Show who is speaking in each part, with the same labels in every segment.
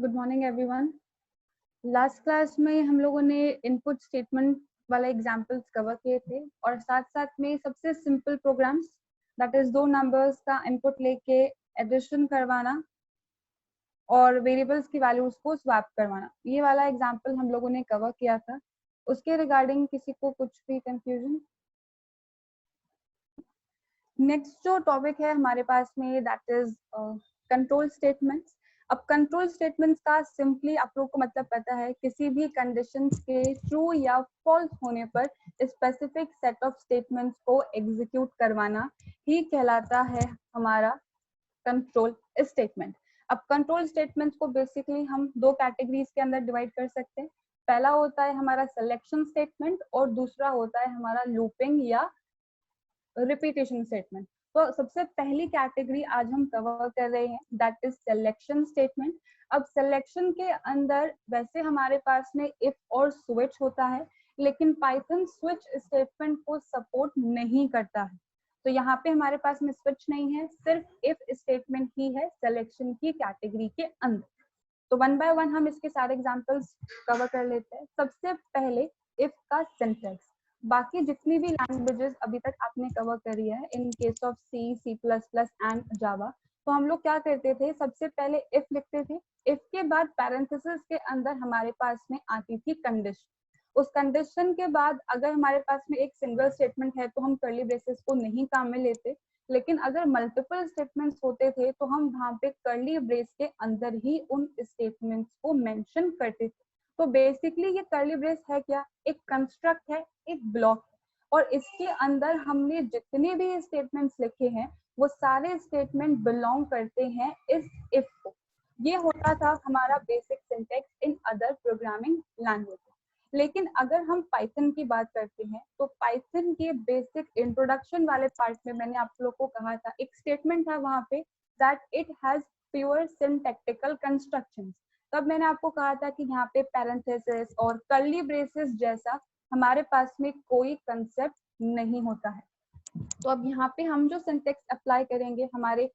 Speaker 1: Good morning everyone. Last class में हम लोगों ने इनपुट स्टेटमेंट वाला एग्जांपल्स कवर किए थे और साथ साथ में सबसे सिंपल प्रोग्राम्स दैट इज दो नंबर्स का इनपुट लेके एडिशन करवाना और वेरिएबल्स की वैल्यूज को स्वैप करवाना, ये वाला एग्जांपल हम लोगों ने कवर किया था। उसके रिगार्डिंग किसी को कुछ भी कंफ्यूजन? नेक्स्ट जो टॉपिक है हमारे पास में दैट इज कंट्रोल स्टेटमेंट्स। अब कंट्रोल स्टेटमेंट्स का सिंपली आप लोग को मतलब पता है, किसी भी कंडीशंस के ट्रू या फॉल्स होने पर स्पेसिफिक सेट ऑफ स्टेटमेंट्स को एग्जीक्यूट करवाना ही कहलाता है हमारा कंट्रोल स्टेटमेंट। अब कंट्रोल स्टेटमेंट्स को बेसिकली हम दो कैटेगरीज के अंदर डिवाइड कर सकते हैं। पहला होता है हमारा सिलेक्शन स्टेटमेंट और दूसरा होता है हमारा लूपिंग या रिपीटेशन स्टेटमेंट। तो सबसे पहली कैटेगरी आज हम कवर कर रहे हैं दैट इज सिलेक्शन स्टेटमेंट। अब सिलेक्शन के अंदर वैसे हमारे पास में इफ और स्विच होता है, लेकिन पाइथन स्विच स्टेटमेंट को सपोर्ट नहीं करता है। तो यहाँ पे हमारे पास में स्विच नहीं है, सिर्फ इफ स्टेटमेंट ही है सिलेक्शन की कैटेगरी के अंदर। तो वन बाय वन हम इसके सारे एग्जांपल्स कवर कर लेते हैं। सबसे पहले इफ का सिंटैक्स। बाकी जितनी भी लैंग्वेजेस अभी तक आपने कवर करी है in case of C, C plus plus and Java, तो हम लोग क्या करते थे, सबसे पहले इफ लिखते थे। इफ के बाद पैरेंथेसिस के अंदर हमारे पास में आती थी कंडीशन। उस कंडीशन के बाद अगर हमारे पास में एक सिंगल स्टेटमेंट है तो हम कर्ली ब्रेसेस को नहीं काम में लेते, लेकिन अगर मल्टीपल स्टेटमेंट्स होते थे तो हम वहां पे कर्ली ब्रेस के अंदर ही उन स्टेटमेंट्स को मेंशन करते थे। तो बेसिकली ये कर्ली ब्रेस है क्या, एक कंस्ट्रक्ट है, एक ब्लॉक है, और इसके अंदर हमने जितने भी स्टेटमेंट्स लिखे हैं वो सारे स्टेटमेंट बिलोंग करते हैं इस इफ को। ये होता था हमारा basic syntax in other programming language. लेकिन अगर हम पाइथन की बात करते हैं तो पाइथन के बेसिक इंट्रोडक्शन वाले पार्ट में मैंने आप लोग को कहा था, एक स्टेटमेंट था वहां पे that it has pure syntactical constructions. तब मैंने आपको कहा था कि यहाँ पे पैरेंथेसिस और कर्ली ब्रेसेस जैसा हमारे पास में कोई कंसेप्ट नहीं होता है। तो अब यहाँ पे हम जो सिंटैक्स अप्लाई करेंगे, हमारे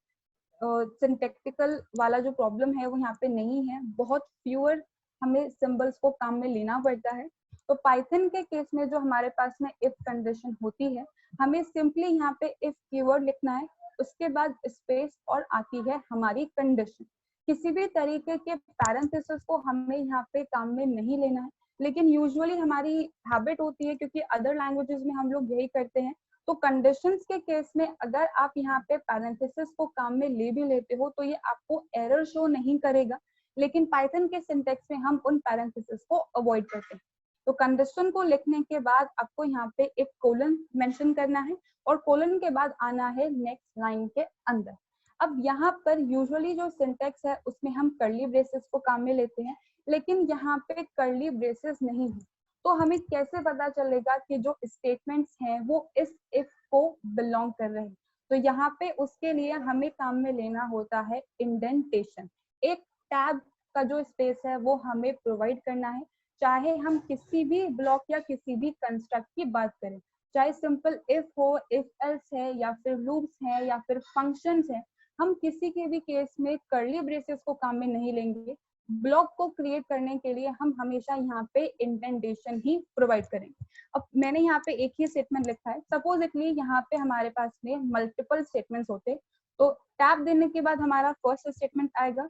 Speaker 1: सिंटैक्टिकल वाला जो प्रॉब्लम है वो यहाँ पे नहीं है, बहुत फ्यूअर हमें सिंबल्स को काम में लेना पड़ता है। तो पाइथन के केस में जो हमारे पास में इफ कंडीशन होती है, हमें सिंपली यहाँ पे इफ कीवर्ड लिखना है, उसके बाद स्पेस और आती है हमारी कंडीशन। किसी भी तरीके के पैरेंथेसिस को हमें यहाँ पे काम में नहीं लेना है, लेकिन यूजुअली हमारी हैबिट होती है, क्योंकि अदर लैंग्वेजेस में हम लोग यही करते हैं। तो कंडीशंस के केस में अगर आप यहाँ पे पैरेंथेसिस को काम में ले भी लेते हो तो ये आपको एरर शो नहीं करेगा, लेकिन पाइथन के सिंटैक्स में हम उन पैरेंथेसिस को अवॉइड करते हैं। तो कंडीशन को लिखने के बाद आपको यहाँ पे एक कोलन मेंशन करना है और कोलन के बाद आना है नेक्स्ट लाइन के अंदर। अब यहाँ पर यूजुअली जो सिंटैक्स है उसमें हम कर्ली ब्रेसेस को काम में लेते हैं, लेकिन यहाँ पे कर्ली ब्रेसेस नहीं है। तो हमें कैसे पता चलेगा कि जो स्टेटमेंट्स हैं वो इस इफ को बिलोंग कर रहे हैं? तो यहाँ पे उसके लिए हमें काम में लेना होता है इंडेंटेशन। एक टैब का जो स्पेस है वो हमें प्रोवाइड करना है, चाहे हम किसी भी ब्लॉक या किसी भी कंस्ट्रक्ट की बात करें, चाहे सिंपल इफ हो, इफ एल्स है, या फिर लूप्स है, या फिर फंक्शंस है। हम किसी के भी केस में कर्ली ब्रेसेस को काम में नहीं लेंगे। ब्लॉक को क्रिएट करने के लिए हम हमेशा यहाँ पे इंडेंटेशन ही प्रोवाइड करेंगे। अब मैंने यहाँ पे एक ही स्टेटमेंट लिखा है, सपोजिटली यहाँ पे हमारे पास में मल्टीपल स्टेटमेंट्स होते, तो टैब देने के बाद हमारा फर्स्ट स्टेटमेंट आएगा,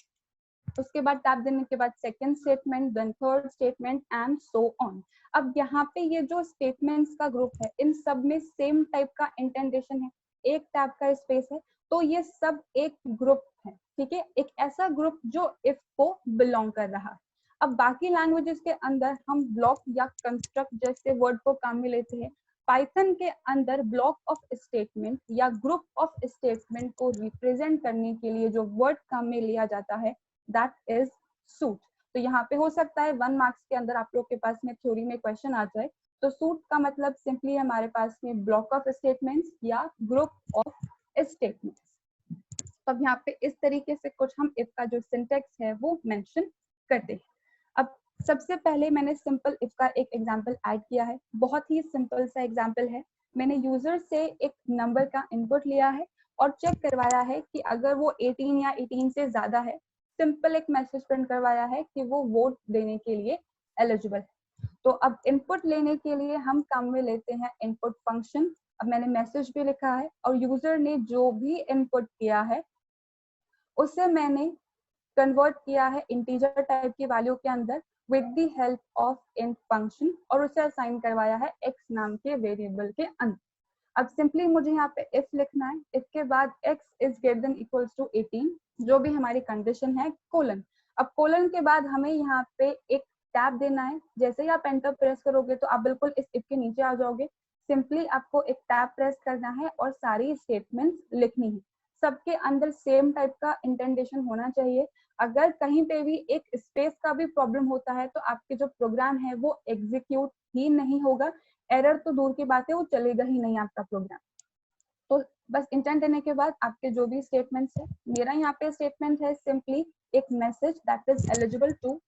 Speaker 1: उसके बाद टैब देने के बाद second statement, then third statement and so on. अब यहाँ पे ये जो स्टेटमेंट्स का ग्रुप है इन सब में सेम टाइप का इंडेंटेशन है, एक टैब का स्पेस है, तो ये सब एक ग्रुप है, ठीक है, एक ऐसा ग्रुप जो इफ को बिलोंग कर रहा है। अब बाकी लैंग्वेजेस के अंदर हम ब्लॉक या कंस्ट्रक्ट जैसे वर्ड को काम में लेते हैं। पाइथन के अंदर ब्लॉक ऑफ स्टेटमेंट या ग्रुप ऑफ स्टेटमेंट को रिप्रेजेंट करने के लिए जो वर्ड काम में लिया जाता है दैट इज सूट। तो यहाँ पे हो सकता है 1 मार्क्स के अंदर आप लोग के पास में थ्योरी में क्वेश्चन आ जाए, तो सूट का मतलब सिंपली हमारे पास में ब्लॉक ऑफ स्टेटमेंट्स या ग्रुप ऑफ स्टेटमेंट्स। अब यहाँ पे इस तरीके से कुछ हम इफ का जो सिंटैक्स है वो मेंशन करते हैं। अब सबसे पहले मैंने सिंपल इफ का एक एग्जांपल ऐड किया है, बहुत ही सिंपल सा एग्जांपल है। मैंने यूजर से एक नंबर का इनपुट लिया है और चेक करवाया है कि अगर वो 18 या 18 से ज्यादा है, सिंपल एक मैसेज प्रिंट करवाया है कि वो वोट देने के लिए एलिजिबल है। तो अब इनपुट लेने के लिए हम काम में लेते हैं इनपुट फंक्शन। अब मैंने मैसेज भी लिखा है और यूजर ने जो भी इनपुट किया है उसे मैंने कन्वर्ट किया है इंटीजर टाइप की वैल्यू के अंदर with the help of int function और उसे असाइन करवाया है x नाम के वेरिएबल के अंदर। अब सिंपली मुझे यहाँ पे if लिखना है, if के बाद x is greater than equals to 18 जो भी हमारी कंडीशन है कोलन। अब कोलन के बाद हमें यहाँ पे एक टैब देना है। जैसे ही आप एंटर प्रेस करोगे तो आप बिल्कुल इस if के नीचे आ जाओगे। सिंपली आपको एक टैब प्रेस करना है और सारी स्टेटमेंट्स लिखनी है। सबके अंदर सेम टाइप का इंटेंडेशन होना चाहिए। अगर कहीं पे भी एक स्पेस का भी प्रॉब्लम होता है तो आपके जो प्रोग्राम है वो एग्जीक्यूट ही नहीं होगा। एरर तो दूर की बात है, वो चलेगा ही नहीं आपका प्रोग्राम। तो बस इंटेंट देने के बाद आपके जो भी स्टेटमेंट्स है, मेरा यहाँ पे स्टेटमेंट है सिंपली एक message that is eligible to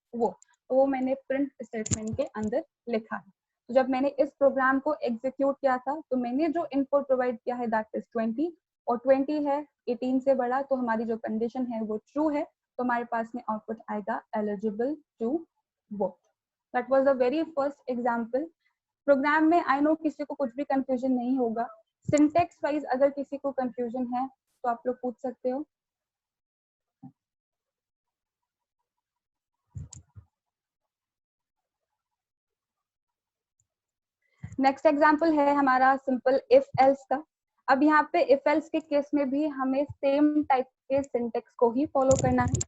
Speaker 1: वो मैंने प्रिंट स्टेटमेंट के अंदर लिखा है। तो जब मैंने इस प्रोग्राम को एग्जीक्यूट किया था तो मैंने जो इनपुट प्रोवाइड किया है दैट इज 20 और 20 है 18 से बड़ा, तो हमारी जो कंडीशन है वो ट्रू है। तो हमारे पास में आउटपुट आएगा eligible to vote. That was the very first example. Program में आई नो किसी को कुछ भी कंफ्यूजन नहीं होगा। सिंटेक्स वाइज अगर किसी को कंफ्यूजन है तो आप लोग पूछ सकते हो। नेक्स्ट एग्जांपल है हमारा सिंपल इफ एल्स का। अब यहाँ पे इफ एल्स के केस में भी हमें सेम टाइप के सिंटेक्स को ही फॉलो करना है।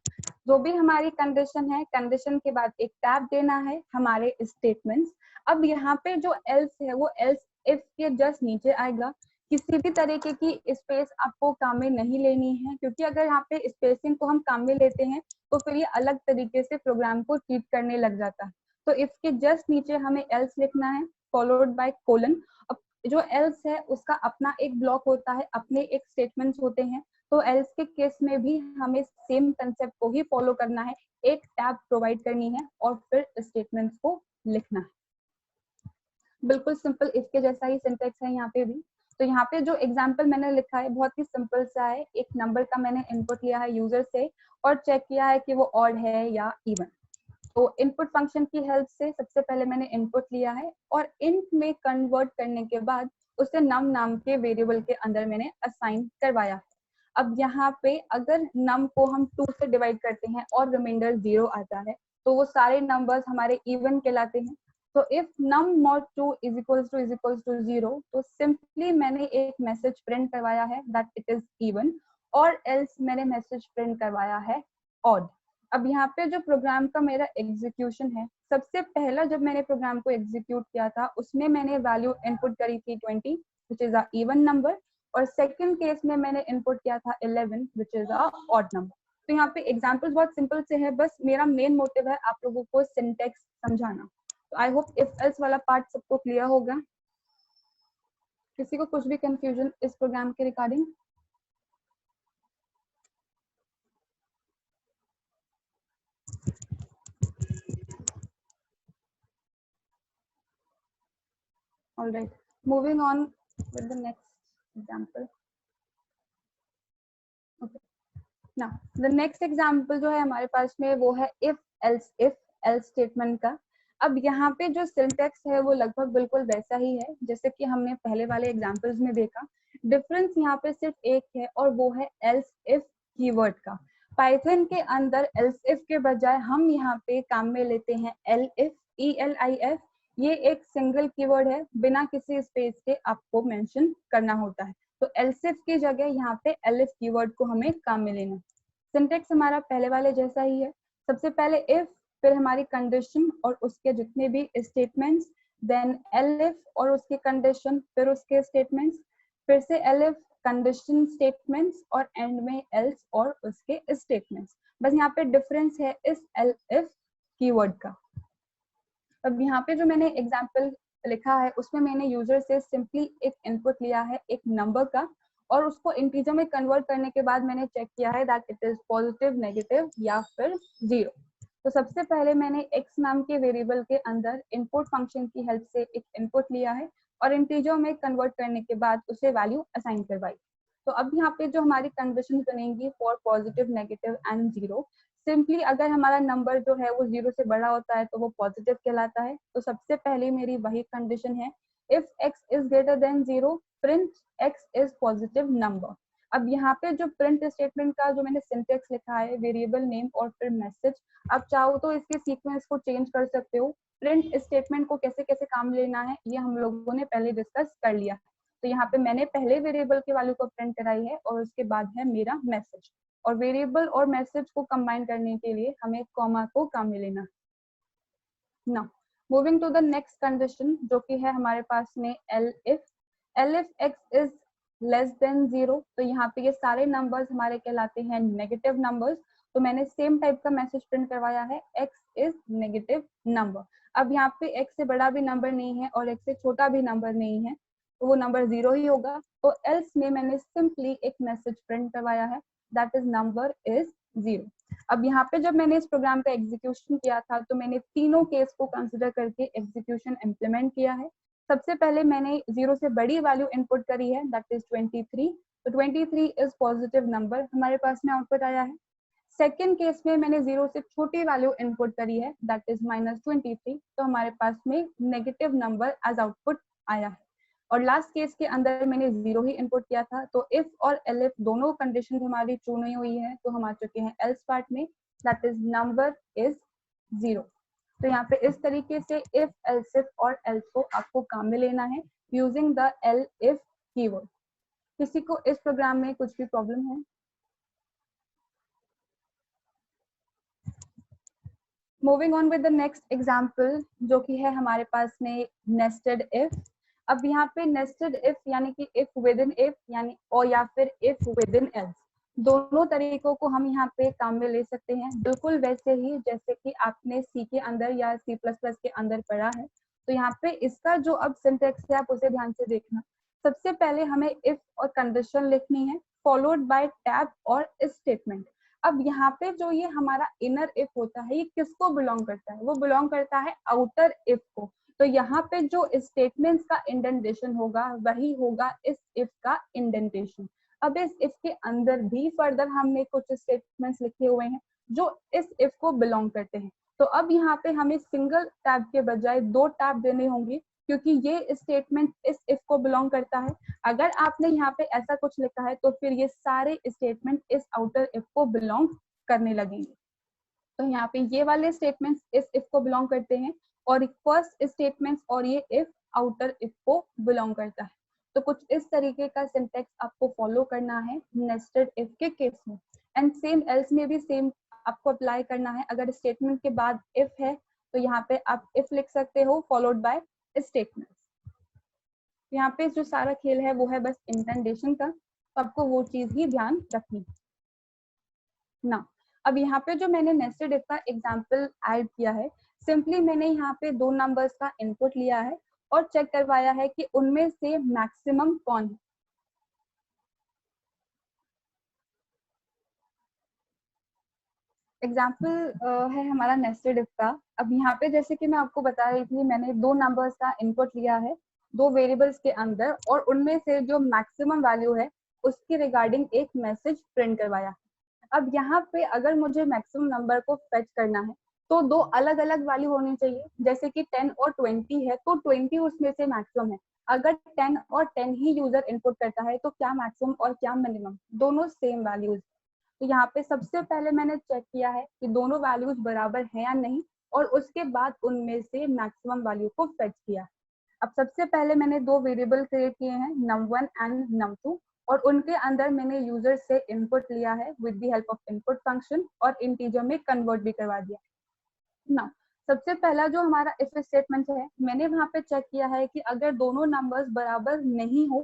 Speaker 1: जो भी हमारी कंडीशन है, कंडीशन के बाद एक टैब देना है हमारे स्टेटमेंट्स। अब यहाँ पे जो एल्स है वो एल्स इफ के जस्ट नीचे आएगा। किसी भी तरीके की स्पेस आपको काम में नहीं लेनी है, क्योंकि अगर यहाँ पे स्पेसिंग को हम काम में लेते हैं तो फिर ये अलग तरीके से प्रोग्राम को ट्रीट करने लग जाता है। तो इफ के जस्ट नीचे हमें एल्स लिखना है फॉलोड बाय कोलन। अब जो एल्स है उसका अपना एक ब्लॉक होता है, अपने एक स्टेटमेंट्स होते हैं। तो एल्स के केस में भी हमें सेम कंसेप्ट को ही फॉलो करना है, एक टैब प्रोवाइड करनी है और फिर स्टेटमेंट्स को लिखना है। बिल्कुल सिंपल इफ के जैसा ही सिंटेक्स है यहाँ पे भी। तो यहाँ पे जो एग्जाम्पल मैंने लिखा है बहुत ही सिंपल सा है। एक नंबर का मैंने इनपुट लिया है यूजर से और चेक किया है कि वो ऑड है या इवन। तो इनपुट फंक्शन की हेल्प से सबसे पहले मैंने इनपुट लिया है और इंट में कन्वर्ट करने के बाद उसे नम नाम के वेरिएबल के अंदर मैंने असाइन करवाया है। अब यहाँ पे अगर नम को हम 2 से डिवाइड करते हैं और रिमाइंडर 0 आता है तो वो सारे नंबर्स हमारे इवन कहलाते हैं। तो if num mod 2 is equals to 0 तो सिंपली मैंने एक मैसेज प्रिंट करवाया है दैट इट इज इवन, और एल्स मैंने मैसेज प्रिंट करवाया है ऑड। अब यहाँ पे जो प्रोग्राम का मेरा एग्जीक्यूशन है, सबसे पहला जब मैंने प्रोग्राम को एग्जीक्यूट किया था उसमें मैंने वैल्यू इनपुट करी थी 20 which is a even number, और सेकंड केस में मैंने इनपुट किया था 11 which is a odd number. तो यहाँ पे एग्जांपल्स बहुत सिंपल से है, बस मेरा मेन मोटिव है आप लोगों को सिंटेक्स समझाना। तो आई होप इफ एल्स वाला पार्ट सबको क्लियर होगा। किसी को कुछ भी कंफ्यूजन इस प्रोग्राम के regarding? All right, moving on with the next example. Okay, now the next example जो है हमारे पास में वो है if else statement का। अब यहाँ पे जो सिंटेक्स है वो लगभग बिल्कुल वैसा ही है जैसे कि हमने पहले वाले एग्जांपल्स में देखा। डिफरेंस यहाँ पे सिर्फ एक है और वो है else if कीवर्ड का। पाइथन के अंदर else if के बजाय हम यहाँ पे काम में लेते हैं elif, ELIF। ये एक सिंगल कीवर्ड है, बिना किसी स्पेस के आपको मेंशन करना होता है। तो else if की जगह यहाँ पे elif कीवर्ड को हमें काम में लेना। सिंटेक्स हमारा पहले वाले जैसा ही है। सबसे पहले इफ, फिर हमारी कंडीशन और उसके जितने भी स्टेटमेंट्स, देन elif और उसकी कंडीशन फिर उसके स्टेटमेंट्स, फिर से elif कंडीशन स्टेटमेंट्स और एंड में else और उसके स्टेटमेंट्स। बस यहाँ पे डिफरेंस है इस elif कीवर्ड का। अब यहाँ पे जो मैंने एग्जाम्पल लिखा है उसमें मैंने यूजर से सिंपली एक इनपुट लिया है एक नंबर का, और उसको इंटीजर में कन्वर्ट करने के बाद मैंने चेक किया है that it is positive, negative या फिर 0। तो सबसे पहले मैंने x नाम के वेरिएबल के अंदर इनपुट फंक्शन की हेल्प से एक इनपुट लिया है और इंटीजर में कन्वर्ट करने के बाद उसे वैल्यू असाइन करवाई। तो अब यहाँ पे जो हमारी कंडीशन बनेंगी for positive, negative and zero, simply अगर हमारा नंबर जो है वो 0 से बड़ा होता है तो वो पॉजिटिव कहलाता है। तो सबसे पहले मेरी वही कंडीशन है, if x is greater then 0 print x is positive number. अब यहाँ पे जो प्रिंट स्टेटमेंट का जो मैंने सिंटेक्स लिखा है, वेरिएबल नेम और फिर मैसेज, आप चाहो तो इसके सीक्वेंस को चेंज कर सकते हो। प्रिंट स्टेटमेंट को कैसे कैसे काम लेना है ये हम लोगों ने पहले डिस्कस कर लिया। तो यहाँ पे मैंने पहले वेरिएबल की वैल्यू को प्रिंट कराई है और उसके बाद है मेरा मैसेज। और वेरिएबल और मैसेज को कंबाइन करने के लिए हमें कॉमा को काम में लेना। Now moving to the next condition जो कि है हमारे पास में L if X is less than 0। तो यहाँ पे ये सारे नंबर्स हमारे कहलाते हैं नेगेटिव नंबर्स। तो मैंने सेम टाइप का मैसेज प्रिंट करवाया है, एक्स इज नेगेटिव नंबर। अब यहाँ पे एक्स से बड़ा भी नंबर नहीं है और एक्स से छोटा भी नंबर नहीं है, तो वो नंबर 0 ही होगा। तो एल्स में मैंने सिंपली एक मैसेज प्रिंट करवाया है, दैट इज नंबर इज 0। अब यहाँ पे जब मैंने इस प्रोग्राम का एग्जीक्यूशन किया था तो मैंने तीनों केस को कंसिडर करके एग्जीक्यूशन इम्प्लीमेंट किया है। सबसे पहले मैंने 0 से बड़ी वैल्यू इनपुट करी है, दैट इज 23। तो 23 इज पॉजिटिव नंबर हमारे पास में आउटपुट आया है। सेकेंड केस में मैंने 0 से छोटी वैल्यू इनपुट करी है, दैट इज -23। तो हमारे पास में नेगेटिव नंबर एज आउटपुट आया है। और लास्ट केस के अंदर मैंने 0 ही इनपुट किया था। तो इफ और एलिफ दोनों कंडीशन हमारी ट्रू नहीं हुई है तो हम आ चुके हैं एल्स पार्ट में, दैट इज नंबर इज 0। तो यहाँ पे इस तरीके से इफ, एल्स इफ और एल्स को आपको काम में लेना है using the L if keyword. किसी को इस प्रोग्राम में कुछ भी प्रॉब्लम है? Moving on with the next example जो कि है हमारे पास में नेस्टेड इफ। अब यहाँ पे नेस्टेड इफ यानी कि इफ विद इन इफ यानी और या फिर इफ विद इन एल्स, दोनों तरीकों को हम यहाँ पे काम में ले सकते हैं, बिल्कुल वैसे ही जैसे कि आपने सी के अंदर या C++ के अंदर पढ़ा है। तो यहाँ पे इसका जो अब सिंटेक्स है आप उसे ध्यान से देखना। सबसे पहले हमें इफ और कंडीशन लिखनी है फॉलोड बाय टैब और स्टेटमेंट। अब यहाँ पे जो ये हमारा इनर इफ होता है ये किसको बिलोंग करता है? वो बिलोंग करता है आउटर इफ को। तो यहाँ पे जो स्टेटमेंट्स का इंडेंटेशन होगा वही होगा इस इफ का इंडेंटेशन। अब इस इफ के अंदर भी फर्दर हमने कुछ स्टेटमेंट्स लिखे हुए हैं जो इस इफ को बिलोंग करते हैं। तो अब यहाँ पे हमें सिंगल टैब के बजाय 2 टैब देने होंगे क्योंकि ये स्टेटमेंट इस इफ को बिलोंग करता है। अगर आपने यहाँ पे ऐसा कुछ लिखा है तो फिर ये सारे स्टेटमेंट इस आउटर इफ को बिलोंग करने लगेंगे। तो यहाँ पे ये वाले स्टेटमेंट्स इस इफ को बिलोंग करते हैं और फर्स्ट स्टेटमेंट्स और ये इफ आउटर इफ को बिलोंग करता है। तो कुछ इस तरीके का सिंटेक्स आपको फॉलो करना है नेस्टेड इफ के केस में। एंड सेम एल्स में भी सेम आपको अप्लाई करना है। अगर स्टेटमेंट के बाद इफ है तो यहाँ पे आप इफ लिख सकते हो फॉलोड बाय स्टेटमेंट। यहाँ पे जो सारा खेल है वो है बस इंडेंटेशन का, तो आपको वो चीज ही ध्यान रखनी है ना। अब यहाँ पे जो मैंने नेस्टेड इफ का एग्जांपल ऐड किया है, सिंपली मैंने यहाँ पे 2 नंबर्स का इनपुट लिया है और चेक करवाया है कि उनमें से मैक्सिमम कौन है। एग्जाम्पल है हमारा नेस्टेड इफ का। अब यहाँ पे जैसे कि मैं आपको बता रही थी, मैंने 2 नंबर्स का इनपुट लिया है 2 वेरिएबल्स के अंदर और उनमें से जो मैक्सिमम वैल्यू है उसके रिगार्डिंग एक मैसेज प्रिंट करवाया। अब यहाँ पे अगर मुझे मैक्सिमम नंबर को फेच करना है तो 2 अलग अलग वैल्यू होनी चाहिए। जैसे कि 10 और 20 है तो 20 उसमें से मैक्सिमम है। अगर 10 और 10 ही यूजर इनपुट करता है तो क्या मैक्सिमम और क्या मिनिमम, दोनों सेम वैल्यूज। तो यहाँ पे सबसे पहले मैंने चेक किया है कि दोनों वैल्यूज बराबर हैं या नहीं और उसके बाद उनमें से मैक्सिमम वैल्यू को फेच किया। अब सबसे पहले मैंने 2 वेरिएबल क्रिएट किए हैं num1 एंड num2 और उनके अंदर मैंने यूजर से इनपुट लिया है with the help of input function और इंटीजर में कन्वर्ट भी करवा दिया ना। सबसे पहला जो हमारा इफ स्टेटमेंट है, मैंने वहां पे चेक किया है कि अगर दोनों नंबर्स बराबर नहीं हो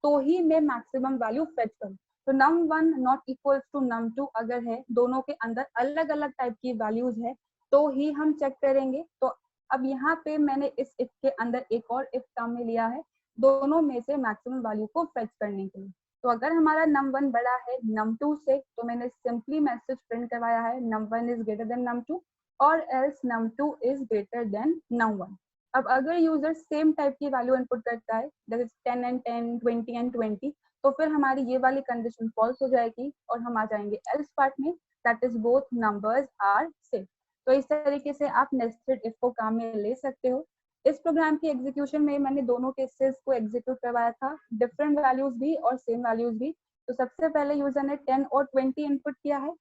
Speaker 1: तो ही मैं मैक्सिमम वैल्यू फेच करूं। तो num1 not equals to num2 अगर है, दोनों के अंदर अलग अलग टाइप की वैल्यूज है तो ही हम चेक करेंगे। तो अब यहाँ पे मैंने इस इफ के अंदर एक और इफ काम में लिया है दोनों में से मैक्सिमम वैल्यू को फेच करने के लिए। तो अगर हमारा num1 बड़ा है num2 से तो मैंने सिंपली मैसेज प्रिंट करवाया है num1 is greater than num2 और else num2 is greater than num1। अब अगर यूजर सेम टाइप की वैल्यू इनपुट करता है, जैसे 10 एंड 10, 20 एंड 20, तो फिर हमारी ये वाली कंडीशन फॉल्स हो जाएगी और हम आ जाएंगे एल्स पार्ट में, that is both numbers are same. तो इस तरीके से आप नेस्टेड इफ को काम में ले सकते हो। इस प्रोग्राम की एग्जीक्यूशन में मैंने दोनों केसेस को एग्जीक्यूट करवाया था, डिफरेंट वैल्यूज भी और सेम वैल्यूज भी। तो सबसे पहले यूजर ने 10 और 20 इनपुट किया है।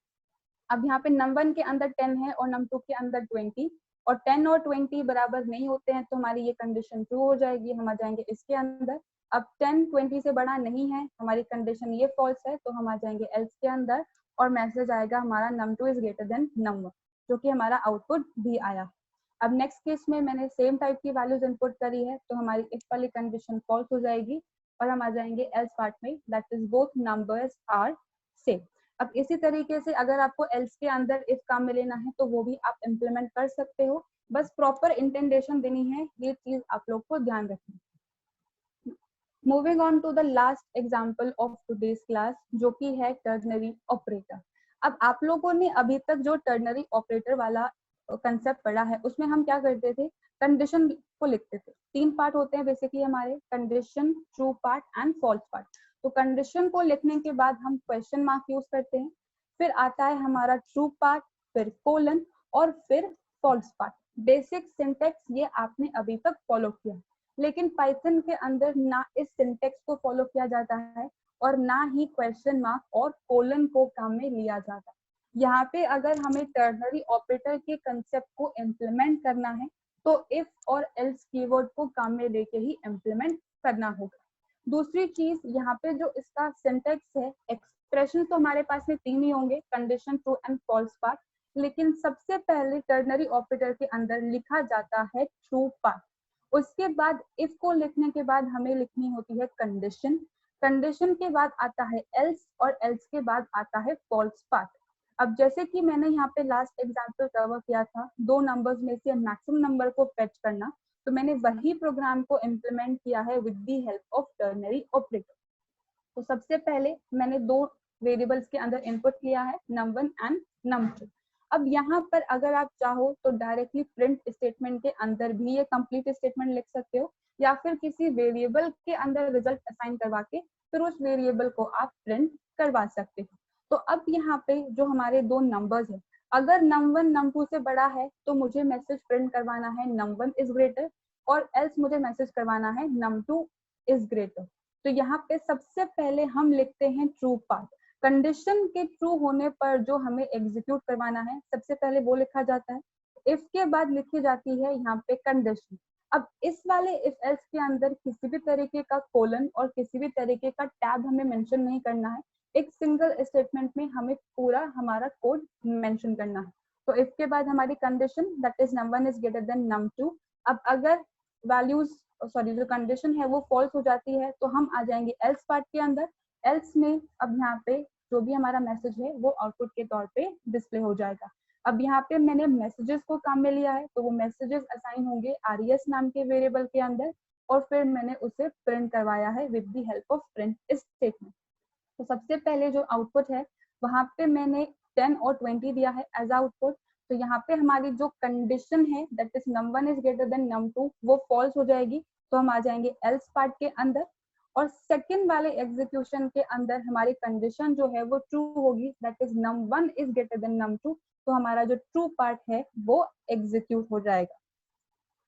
Speaker 1: अब यहाँ पे num1 के अंदर 10 है और num2 के अंदर 20, और 10 और 20 बराबर नहीं होते हैं तो हमारी ये कंडीशन ट्रू हो जाएगी, हम आ जाएंगे इसके अंदर। अब 10 20 से बड़ा नहीं है, हमारी कंडीशन ये फॉल्स है, तो हम आ जाएंगे एल्स के अंदर और मैसेज आएगा हमारा num2 is greater then num1, जो कि हमारा आउटपुट भी आया। अब नेक्स्ट केस में मैंने सेम टाइप की वैल्यूज इनपुट करी है, तो हमारी इस वाली कंडीशन फॉल्स हो जाएगी और हम आ जाएंगे एल्स पार्ट में, that is both numbers are same. अब इसी तरीके से अगर आपको एल्स के अंदर इफ काम में लेना है तो वो भी आप इम्प्लीमेंट कर सकते हो, बस प्रॉपर इंटेंडेशन देनी है, ये चीज आप लोग को ध्यान रखनी। Moving on to the last example of today's class, जो कि है टर्नरी ऑपरेटर। अब आप लोगों ने अभी तक जो टर्नरी ऑपरेटर वाला कंसेप्ट पढ़ा है उसमें हम क्या करते थे, कंडीशन को लिखते थे। तीन पार्ट होते हैं बेसिकली हमारे, condition, true part and false part. तो कंडीशन को लिखने के बाद हम क्वेश्चन मार्क यूज करते हैं, फिर आता है हमारा ट्रू पार्ट, फिर कोलन और फिर फॉल्स पार्ट। बेसिक सिंटेक्स ये आपने अभी तक फॉलो किया, लेकिन पाइथन के अंदर ना इस सिंटेक्स को फॉलो किया जाता है और ना ही क्वेश्चन मार्क और कोलन को काम में लिया जाता है। यहाँ पे अगर हमें टर्नरी ऑपरेटर के कंसेप्ट को इम्प्लीमेंट करना है तो इफ और एल्स कीवर्ड को काम में लेके ही इम्प्लीमेंट करना होगा। दूसरी चीज यहाँ पे जो इसका सिंटेक्स है, एक्सप्रेशन तो हमारे पास में तीन ही होंगे, condition, true and false part, लेकिन सबसे पहले टर्नरी ऑपरेटर के अंदर लिखा जाता है ट्रू पार्ट। उसके बाद इफ को लिखने के बाद हमें लिखनी होती है कंडीशन, कंडीशन के बाद आता है एल्स और एल्स के बाद आता है फॉल्स पार्ट। अब जैसे कि मैंने यहाँ पे लास्ट एग्जांपल कवर किया था, दो नंबर्स में से मैक्सिमम नंबर को फेच करना, तो मैंने वही प्रोग्राम को इम्प्लीमेंट किया है with the help of ternary operator. तो सबसे पहले मैंने दो वेरिएबल्स के अंदर इनपुट किया है, num1 एंड num2। अब यहाँ पर अगर आप चाहो तो डायरेक्टली प्रिंट स्टेटमेंट के अंदर भी ये कंप्लीट स्टेटमेंट लिख सकते हो, या फिर किसी वेरिएबल के अंदर रिजल्ट असाइन करवा के फिर उस वेरिएबल को आप प्रिंट करवा सकते हो। तो अब यहाँ पे जो हमारे दो नंबर्स है, अगर num1 num2 से बड़ा है तो मुझे मैसेज प्रिंट करवाना है num1 इज ग्रेटर, और एल्स मुझे मैसेज करवाना है num2 इज ग्रेटर। तो यहाँ पे सबसे पहले हम लिखते हैं ट्रू पार्ट। कंडीशन के ट्रू होने पर जो हमें एग्जीक्यूट करवाना है सबसे पहले वो लिखा जाता है। इफ के बाद लिखी जाती है यहाँ पे कंडीशन। अब इस वाले इफ एल्स के अंदर किसी भी तरीके का कोलन और किसी भी तरीके का टैब हमें मेंशन नहीं करना है, एक सिंगल स्टेटमेंट में हमें पूरा हमारा कोड मेंशन करना है। तो इफ के बाद हमारी condition, that is num1 is greater than num2। अब अगर वैल्यूज जो कंडीशन है वो फॉल्स हो जाती है तो हम आ जाएंगे एल्स पार्ट के अंदर। एल्स में अब यहाँ पे जो भी हमारा मैसेज है वो आउटपुट के तौर पे डिस्प्ले हो जाएगा। अब यहाँ पे मैंने मैसेजेस को काम में लिया है, तो वो मैसेजेस असाइन होंगे आरईएस नाम के वेरिएबल के अंदर, और फिर मैंने उसे प्रिंट करवाया है with the help of print statement. तो सबसे पहले जो आउटपुट है वहां पे मैंने 10 और 20 दिया है एज आउटपुट। तो यहाँ पे हमारी जो कंडीशन है, that is num1 is greater than num2, वो फॉल्स हो जाएगी, तो हम आ जाएंगे एल्स पार्ट के अंदर। और सेकंड वाले एग्जीक्यूशन के अंदर हमारी कंडीशन जो है वो ट्रू होगी, that is num1 is greater than num2, तो हमारा जो ट्रू पार्ट है वो एग्जीक्यूट हो जाएगा।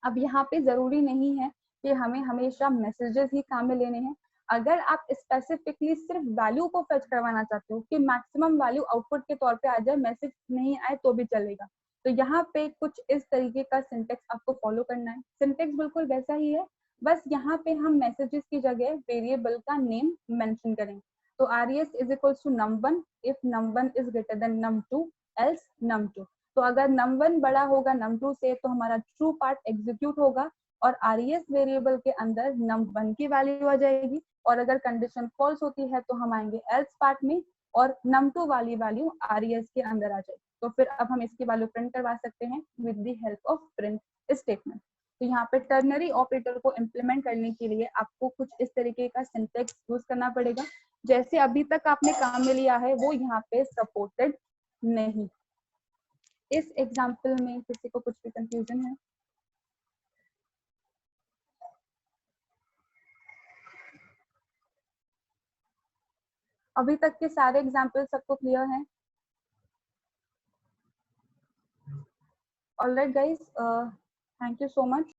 Speaker 1: अब यहाँ पे जरूरी नहीं है कि हमें हमेशा मैसेजेस ही काम में लेने हैं। अगर आप स्पेसिफिकली सिर्फ वैल्यू को फेच करवाना चाहते हो कि मैक्सिमम वैल्यू आउटपुट के तौर पे आ जाए, मैसेज नहीं आए तो भी चलेगा, तो यहाँ पे कुछ इस तरीके का सिंटेक्स आपको फॉलो करना है। सिंटेक्स बिल्कुल वैसा ही है, बस यहाँ पे हम मैसेजेस की जगह वेरिएबल का नेम मेंशन करेंगे। तो res is equals to num1 if num1 is greater than num2 else num2। तो अगर num1 बड़ा होगा num2 से तो हमारा ट्रू पार्ट एग्जीक्यूट होगा और res वेरिएबल के अंदर num1 की वैल्यू आ जाएगी, और अगर कंडीशन फॉल्स होती है तो हम आएंगे एल्स पार्ट में और num2 वाली वैल्यू res के अंदर आ जाएगी। तो फिर अब हम इसकी वैल्यू प्रिंट करवा सकते हैं with the help of print statement. तो यहाँ पे टर्नरी ऑपरेटर को इम्प्लीमेंट करने के लिए आपको कुछ इस तरीके का सिंटेक्स यूज करना पड़ेगा, जैसे अभी तक आपने काम में लिया है वो यहाँ पे सपोर्टेड नहीं। इस एग्जाम्पल में किसी को कुछ भी कंफ्यूजन है? अभी तक के सारे एग्जाम्पल सबको क्लियर हैं? Alright guys, thank you so much.